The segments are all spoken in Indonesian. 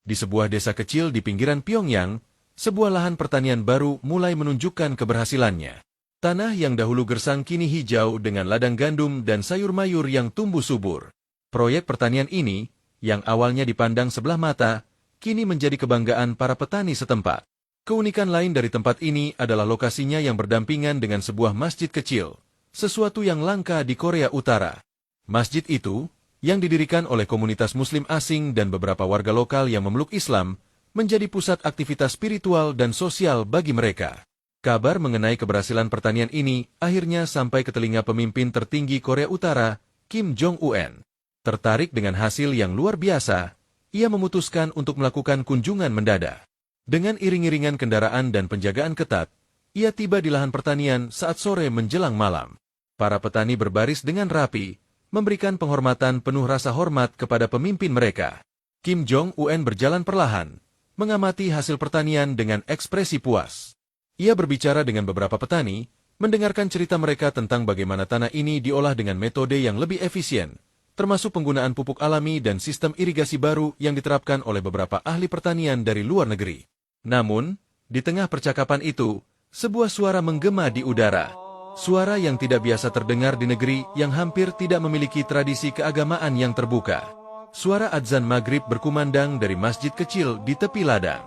Di sebuah desa kecil di pinggiran Pyongyang, sebuah lahan pertanian baru mulai menunjukkan keberhasilannya. Tanah yang dahulu gersang kini hijau dengan ladang gandum dan sayur mayur yang tumbuh subur. Proyek pertanian ini, yang awalnya dipandang sebelah mata, kini menjadi kebanggaan para petani setempat. Keunikan lain dari tempat ini adalah lokasinya yang berdampingan dengan sebuah masjid kecil, sesuatu yang langka di Korea Utara. Masjid itu, yang didirikan oleh komunitas muslim asing dan beberapa warga lokal yang memeluk Islam, menjadi pusat aktivitas spiritual dan sosial bagi mereka. Kabar mengenai keberhasilan pertanian ini akhirnya sampai ke telinga pemimpin tertinggi Korea Utara, Kim Jong-un. Tertarik dengan hasil yang luar biasa, ia memutuskan untuk melakukan kunjungan mendadak. Dengan iring-iringan kendaraan dan penjagaan ketat, ia tiba di lahan pertanian saat sore menjelang malam. Para petani berbaris dengan rapi, memberikan penghormatan penuh rasa hormat kepada pemimpin mereka. Kim Jong-un berjalan perlahan, mengamati hasil pertanian dengan ekspresi puas. Ia berbicara dengan beberapa petani, mendengarkan cerita mereka tentang bagaimana tanah ini diolah dengan metode yang lebih efisien, termasuk penggunaan pupuk alami dan sistem irigasi baru yang diterapkan oleh beberapa ahli pertanian dari luar negeri. Namun, di tengah percakapan itu, sebuah suara menggema di udara. Suara yang tidak biasa terdengar di negeri yang hampir tidak memiliki tradisi keagamaan yang terbuka. Suara adzan maghrib berkumandang dari masjid kecil di tepi ladang.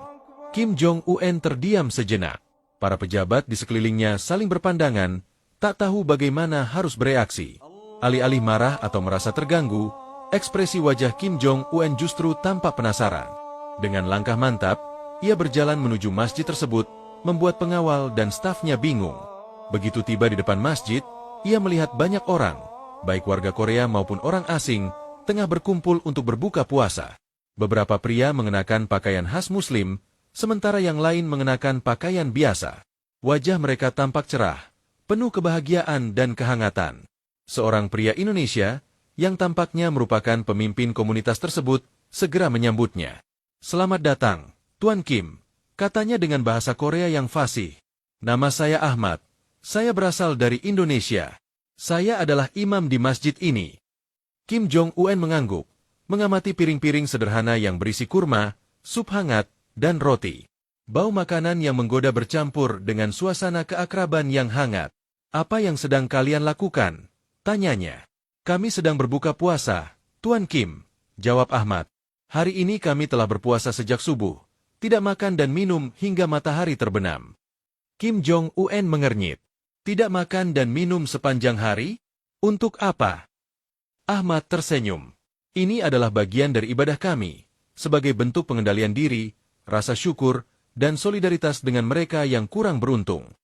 Kim Jong-un terdiam sejenak. Para pejabat di sekelilingnya saling berpandangan, tak tahu bagaimana harus bereaksi. Alih-alih marah atau merasa terganggu, ekspresi wajah Kim Jong-un justru tampak penasaran. Dengan langkah mantap, ia berjalan menuju masjid tersebut, membuat pengawal dan stafnya bingung. Begitu tiba di depan masjid, ia melihat banyak orang, baik warga Korea maupun orang asing, tengah berkumpul untuk berbuka puasa. Beberapa pria mengenakan pakaian khas Muslim, sementara yang lain mengenakan pakaian biasa. Wajah mereka tampak cerah, penuh kebahagiaan dan kehangatan. Seorang pria Indonesia, yang tampaknya merupakan pemimpin komunitas tersebut, segera menyambutnya. "Selamat datang, Tuan Kim," katanya dengan bahasa Korea yang fasih. "Nama saya Ahmad. Saya berasal dari Indonesia. Saya adalah imam di masjid ini." Kim Jong-un mengangguk, mengamati piring-piring sederhana yang berisi kurma, sup hangat, dan roti. Bau makanan yang menggoda bercampur dengan suasana keakraban yang hangat. "Apa yang sedang kalian lakukan?" tanyanya. "Kami sedang berbuka puasa, Tuan Kim," jawab Ahmad. "Hari ini kami telah berpuasa sejak subuh. Tidak makan dan minum hingga matahari terbenam." Kim Jong-un mengernyit. "Tidak makan dan minum sepanjang hari? Untuk apa?" Ahmad tersenyum. "Ini adalah bagian dari ibadah kami, sebagai bentuk pengendalian diri, rasa syukur, dan solidaritas dengan mereka yang kurang beruntung."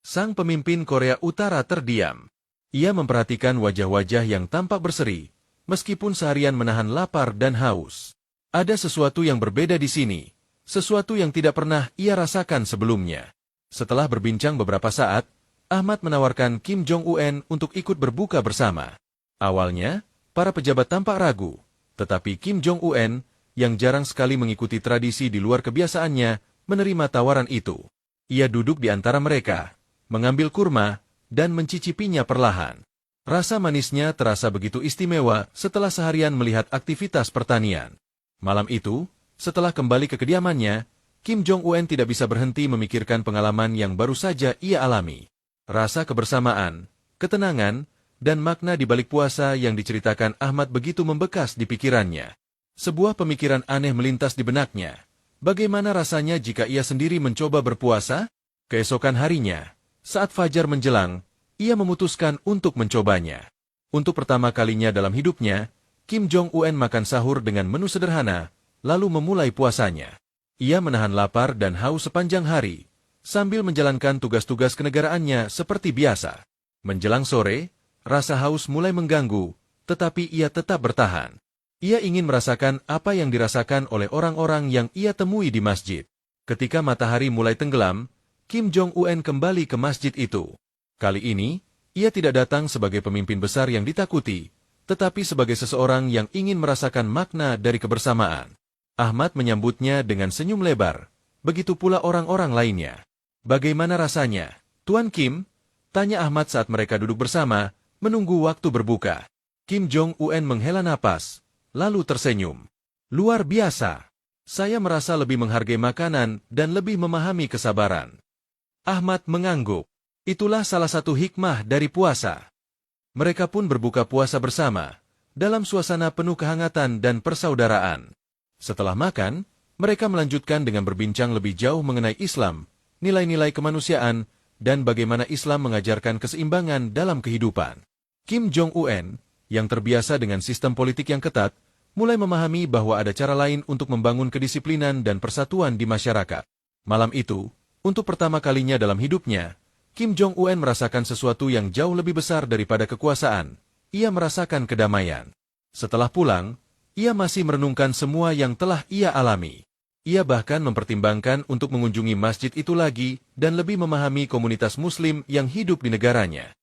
Sang pemimpin Korea Utara terdiam. Ia memperhatikan wajah-wajah yang tampak berseri, meskipun seharian menahan lapar dan haus. Ada sesuatu yang berbeda di sini. Sesuatu yang tidak pernah ia rasakan sebelumnya. Setelah berbincang beberapa saat, Ahmad menawarkan Kim Jong-un untuk ikut berbuka bersama. Awalnya, para pejabat tampak ragu, tetapi Kim Jong-un, yang jarang sekali mengikuti tradisi di luar kebiasaannya, menerima tawaran itu. Ia duduk di antara mereka, mengambil kurma, dan mencicipinya perlahan. Rasa manisnya terasa begitu istimewa setelah seharian melihat aktivitas pertanian. Malam itu, setelah kembali ke kediamannya, Kim Jong-un tidak bisa berhenti memikirkan pengalaman yang baru saja ia alami. Rasa kebersamaan, ketenangan, dan makna di balik puasa yang diceritakan Ahmad begitu membekas di pikirannya. Sebuah pemikiran aneh melintas di benaknya. Bagaimana rasanya jika ia sendiri mencoba berpuasa? Keesokan harinya, saat fajar menjelang, ia memutuskan untuk mencobanya. Untuk pertama kalinya dalam hidupnya, Kim Jong-un makan sahur dengan menu sederhana, lalu memulai puasanya. Ia menahan lapar dan haus sepanjang hari, sambil menjalankan tugas-tugas kenegaraannya seperti biasa. Menjelang sore, rasa haus mulai mengganggu, tetapi ia tetap bertahan. Ia ingin merasakan apa yang dirasakan oleh orang-orang yang ia temui di masjid. Ketika matahari mulai tenggelam, Kim Jong-un kembali ke masjid itu. Kali ini, ia tidak datang sebagai pemimpin besar yang ditakuti, tetapi sebagai seseorang yang ingin merasakan makna dari kebersamaan. Ahmad menyambutnya dengan senyum lebar, begitu pula orang-orang lainnya. "Bagaimana rasanya, Tuan Kim?" tanya Ahmad saat mereka duduk bersama, menunggu waktu berbuka. Kim Jong-un menghela napas, lalu tersenyum. "Luar biasa. Saya merasa lebih menghargai makanan dan lebih memahami kesabaran. Ahmad mengangguk. Itulah salah satu hikmah dari puasa. Mereka pun berbuka puasa bersama, dalam suasana penuh kehangatan dan persaudaraan. Setelah makan, mereka melanjutkan dengan berbincang lebih jauh mengenai Islam, nilai-nilai kemanusiaan, dan bagaimana Islam mengajarkan keseimbangan dalam kehidupan. Kim Jong-un, yang terbiasa dengan sistem politik yang ketat, mulai memahami bahwa ada cara lain untuk membangun kedisiplinan dan persatuan di masyarakat. Malam itu, untuk pertama kalinya dalam hidupnya, Kim Jong-un merasakan sesuatu yang jauh lebih besar daripada kekuasaan. Ia merasakan kedamaian. Setelah pulang, ia masih merenungkan semua yang telah ia alami. Ia bahkan mempertimbangkan untuk mengunjungi masjid itu lagi dan lebih memahami komunitas Muslim yang hidup di negaranya.